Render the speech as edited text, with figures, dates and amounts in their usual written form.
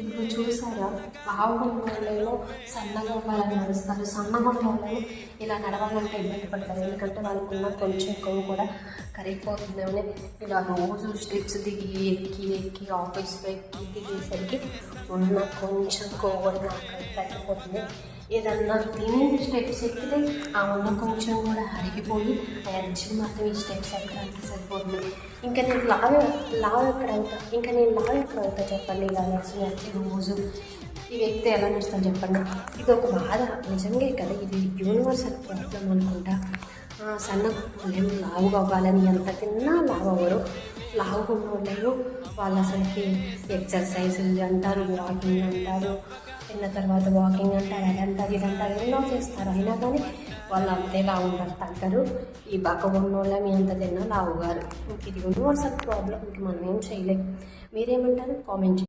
ఇప్పుడు చూసారా, లావుగా ఉన్న వాళ్ళేమో సన్నగా అవ్వాలని నడుస్తారు, సన్నగా ఉన్న వాళ్ళు ఇలా నడవాలంటే ఇబ్బంది పడతారు. ఎందుకంటే వాళ్ళకున్న కొంచెం కొవ్వు కూడా కరిగిపోతుందని ఇలా రోజు స్టెప్స్ దిగి ఎక్కి ఎక్కి ఆఫీస్లో ఎక్కి దిగేసరికి ఉన్న కొంచెం కొవ్వు కూడా నాకు తగ్గిపోతుంది. ఏదన్నా తిని స్టెప్స్ ఎక్కితే ఆ ఉన్న కొంచెం కూడా అరిగిపోయి ఆ ఎనర్జీ మాత్రం ఈ స్టెప్స్ ఎక్కడానికి సరిపోతుంది. ఇంకా నేను లావు ఎక్కడ అవుతా, ఇంకా నేను లావు ఎక్కడ అవుతా చెప్పండి? ఇలా నడిచి రోజు ఈ వ్యక్తి ఎలా నడుస్తాను చెప్పండి? ఇది ఒక బాధ నిజంగా కదా, ఇది యూనివర్సల్ ప్రాబ్లం అనుకుంటా. సన్నగా వాళ్ళేమో లావుగా అవ్వాలని ఎంత తిన్నా లావు అవ్వరు. లావుగా ఉన్న వాళ్ళు వాళ్ళు అసలుకి ఎక్సర్సైజులు అంటారు, వాకింగ్ అంటారు, తిన్న తర్వాత వాకింగ్ అంటారు, అది అంటారు, ఇది అంటారు, ఎన్నో చేస్తారు. అయినా కానీ వాళ్ళు అంతే లావు ఉంటారు, తగ్గరు. ఈ బక్కగా ఉన్న వాళ్ళ మీ అంత తిన్నా లావుగారు. ఇది యూనివర్సల్ ప్రాబ్లం, ఇంక మనం ఏం చేయలేం. మీరేమంటారు? కామెంట్